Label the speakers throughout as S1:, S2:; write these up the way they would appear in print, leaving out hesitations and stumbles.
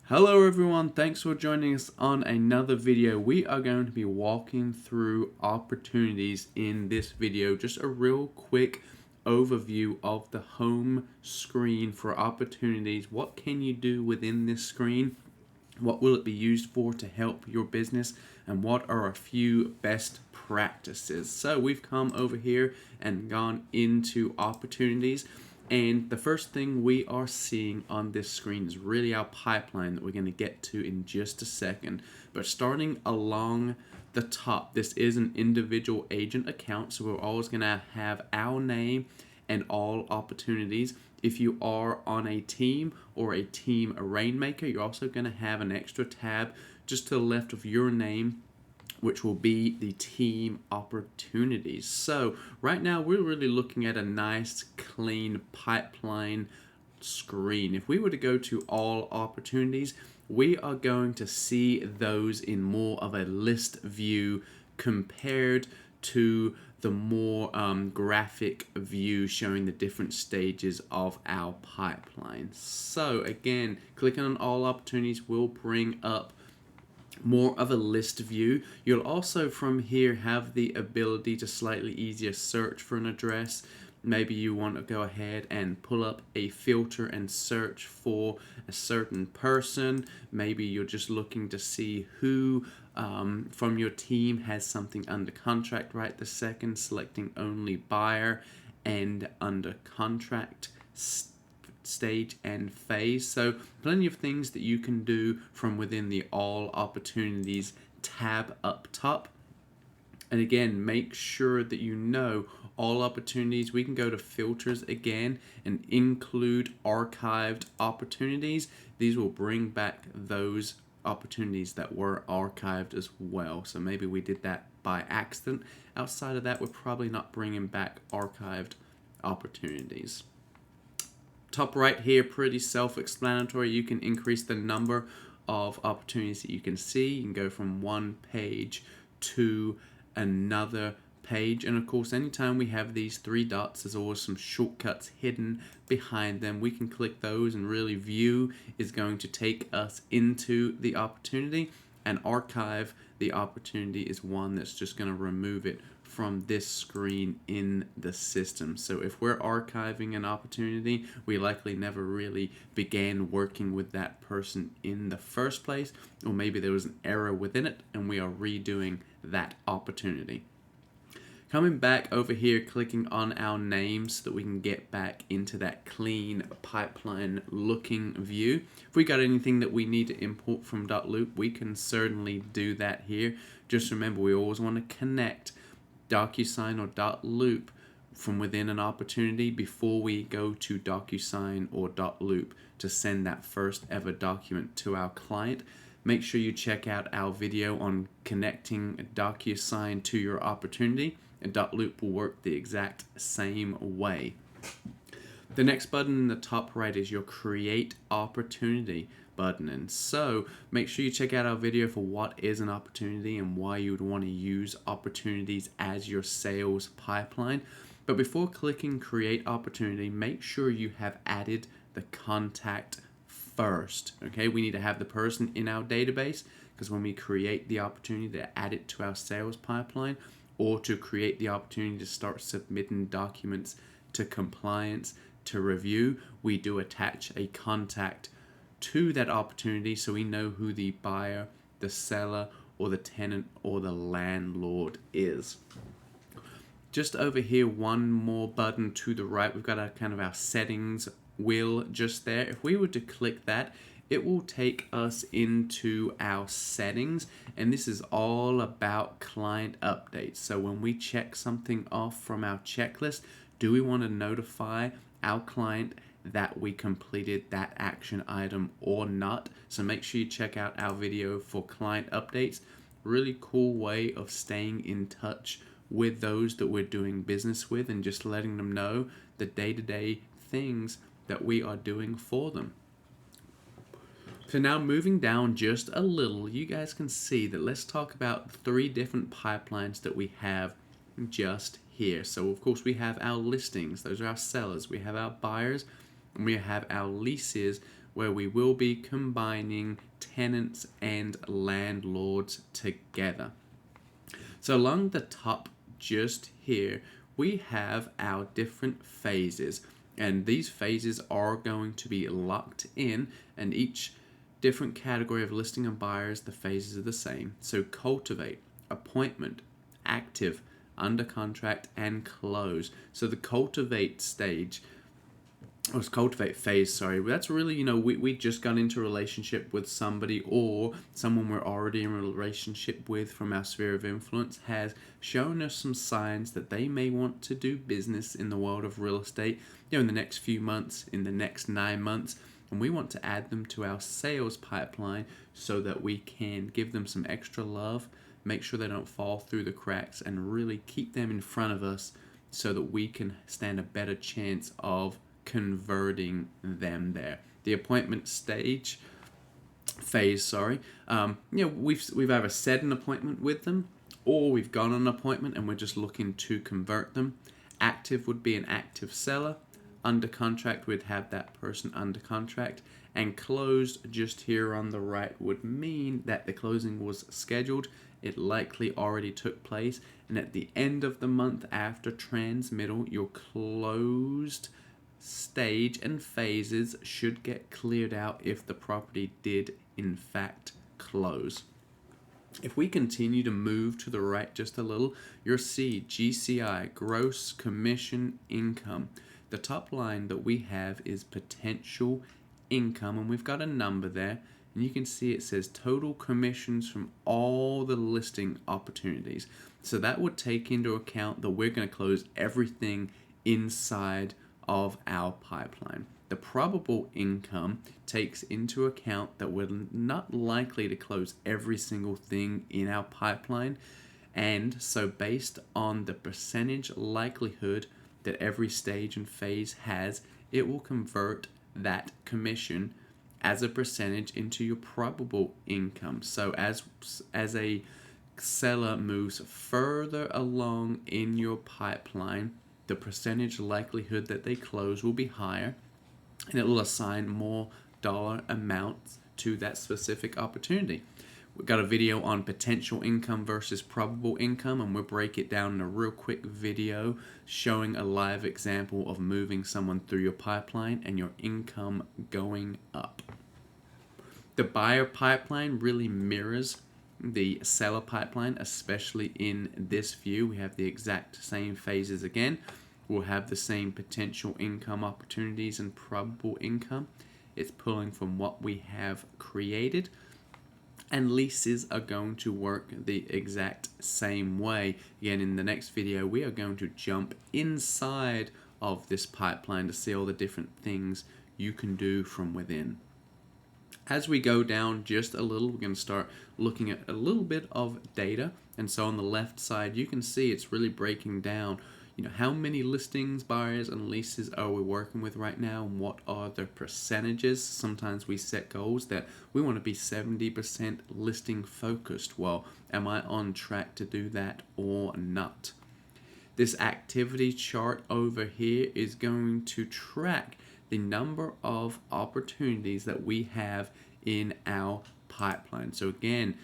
S1: Hello everyone, thanks for joining us on another video. We are going to be walking through opportunities in this video. Just a real quick overview of the home screen for opportunities. What can you do within this screen? What will it be used for to help your business? And what are a few best practices? So we've come over here and gone into opportunities. And the first thing we are seeing on this screen is really our pipeline that we're going to get to in just a second. But starting along the top, this is an individual agent account, so we're always going to have our name and all opportunities. If you are on a team or a team rainmaker, you're also going to have an extra tab just to the left of your name, which will be the team opportunities. So right now we're really looking at a nice clean pipeline screen. If we were to go to all opportunities, we are going to see those in more of a list view compared to the more graphic view showing the different stages of our pipeline. So again, clicking on all opportunities will bring up more of a list view. You'll also from here have the ability to slightly easier search for an address. Maybe you want to go ahead and pull up a filter and search for a certain person. Maybe you're just looking to see who from your team has something under contract right this second, selecting only buyer and under contract stage and phase. So plenty of things that you can do from within the all opportunities tab up top. And again, make sure that you know all opportunities. We can go to filters again and include archived opportunities. These will bring back those opportunities that were archived as well. So maybe we did that by accident. Outside of that, we're probably not bringing back archived opportunities. Top right here, pretty self-explanatory. You can increase the number of opportunities that you can see. You can go from one page to another page. And of course, anytime we have these three dots, there's always some shortcuts hidden behind them. We can click those and really view is going to take us into the opportunity, and archive the opportunity is one that's just going to remove it from this screen in the system. So if we're archiving an opportunity, we likely never really began working with that person in the first place, or maybe there was an error within it and we are redoing that opportunity. Coming back over here, clicking on our name so that we can get back into that clean pipeline looking view. If we got anything that we need to import from .loop, we can certainly do that here. Just remember, we always want to connect DocuSign or .loop from within an opportunity before we go to DocuSign or .loop to send that first ever document to our client. Make sure you check out our video on connecting DocuSign to your opportunity, and .loop will work the exact same way. The next button in the top right is your Create Opportunity button, and so make sure you check out our video for what is an opportunity and why you would want to use opportunities as your sales pipeline. But before clicking Create Opportunity, make sure you have added the contact first. Okay, we need to have the person in our database, because when we create the opportunity to add it to our sales pipeline or to create the opportunity to start submitting documents to compliance to review, we do attach a contact to that opportunity so we know who the buyer, the seller, or the tenant or the landlord is. Just over here, one more button to the right, we've got our kind of our settings wheel just there. If we were to click that, it will take us into our settings, and this is all about client updates. So when we check something off from our checklist, do we want to notify our client that we completed that action item or not? So make sure you check out our video for client updates. Really cool way of staying in touch with those that we're doing business with and just letting them know the day-to-day things that we are doing for them. So now moving down just a little, you guys can see that let's talk about three different pipelines that we have just here. So of course we have our listings, those are our sellers, we have our buyers, and we have our leases, where we will be combining tenants and landlords together. So along the top just here, we have our different phases, and these phases are going to be locked in, and each different category of listing and buyers, the phases are the same. So cultivate, appointment, active, under contract, and close. So the cultivate stage, or cultivate phase, sorry, that's really, we just got into a relationship with somebody, or someone we're already in a relationship with from our sphere of influence has shown us some signs that they may want to do business in the world of real estate, in the next few months, in the next 9 months, and we want to add them to our sales pipeline so that we can give them some extra love, make sure they don't fall through the cracks, and really keep them in front of us so that we can stand a better chance of converting them there. The appointment stage phase, we've either set an appointment with them, or we've gone on an appointment and we're just looking to convert them. Active would be an active seller. Under contract, we'd have that person under contract. And closed, just here on the right, would mean that the closing was scheduled. It likely already took place. And at the end of the month after transmittal, your closed stage and phases should get cleared out if the property did in fact close. If we continue to move to the right just a little, you'll see GCI, gross commission income. The top line that we have is potential income, and we've got a number there, and you can see it says total commissions from all the listing opportunities. So that would take into account that we're going to close everything inside of our pipeline. The probable income takes into account that we're not likely to close every single thing in our pipeline, and so based on the percentage likelihood that every stage and phase has, it will convert that commission as a percentage into your probable income. So as a seller moves further along in your pipeline, the percentage likelihood that they close will be higher, and it will assign more dollar amounts to that specific opportunity. We've got a video on potential income versus probable income, and we'll break it down in a real quick video showing a live example of moving someone through your pipeline and your income going up. The buyer pipeline really mirrors the seller pipeline, especially in this view. We have the exact same phases again. We'll have the same potential income opportunities and probable income. It's pulling from what we have created. And leases are going to work the exact same way. Again, in the next video, we are going to jump inside of this pipeline to see all the different things you can do from within. As we go down just a little, we're going to start looking at a little bit of data. And so on the left side, you can see it's really breaking down how many listings, buyers, and leases are we working with right now, and what are the percentages. Sometimes we set goals that we want to be 70% listing focused. Well, am I on track to do that or not? This activity chart over here is going to track the number of opportunities that we have in our pipeline. So again,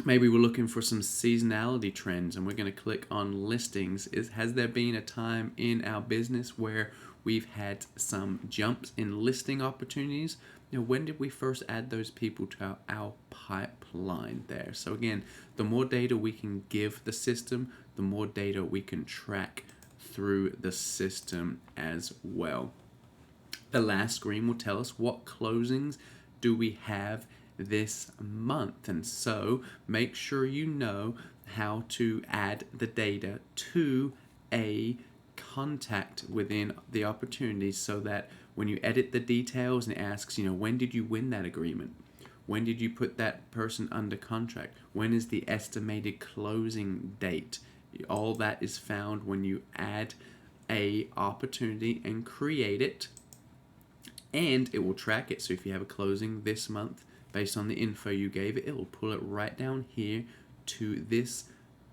S1: maybe we're looking for some seasonality trends, and we're going to click on listings. Has there been a time in our business where we've had some jumps in listing opportunities? When did we first add those people to our pipeline there? So again, the more data we can give the system, the more data we can track through the system as well. The last screen will tell us what closings do we have this month, and so make sure you know how to add the data to a contact within the opportunities, so that when you edit the details and it asks, when did you win that agreement? When did you put that person under contract? When is the estimated closing date? All that is found when you add a opportunity and create it, and it will track it. So if you have a closing this month, based on the info you gave it, it will pull it right down here to this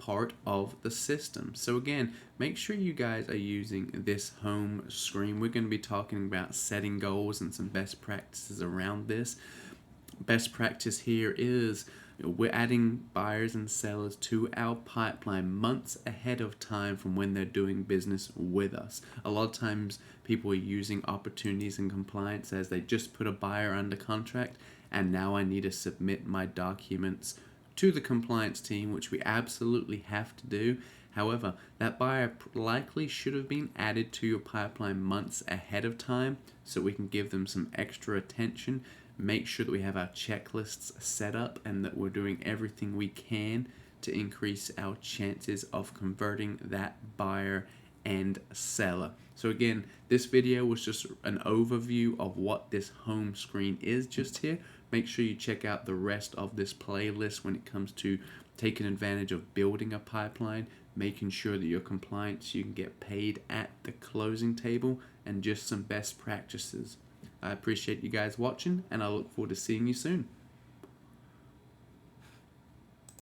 S1: part of the system. So again, make sure you guys are using this home screen. We're going to be talking about setting goals and some best practices around this. Best practice here is we're adding buyers and sellers to our pipeline months ahead of time from when they're doing business with us. A lot of times people are using opportunities and compliance as they just put a buyer under contract and now I need to submit my documents to the compliance team, which we absolutely have to do. However, that buyer likely should have been added to your pipeline months ahead of time so we can give them some extra attention. Make sure that we have our checklists set up and that we're doing everything we can to increase our chances of converting that buyer and seller. So again, this video was just an overview of what this home screen is just here. Make sure you check out the rest of this playlist when it comes to taking advantage of building a pipeline, making sure that you're compliant so you can get paid at the closing table, and just some best practices. I appreciate you guys watching, and I look forward to seeing you soon.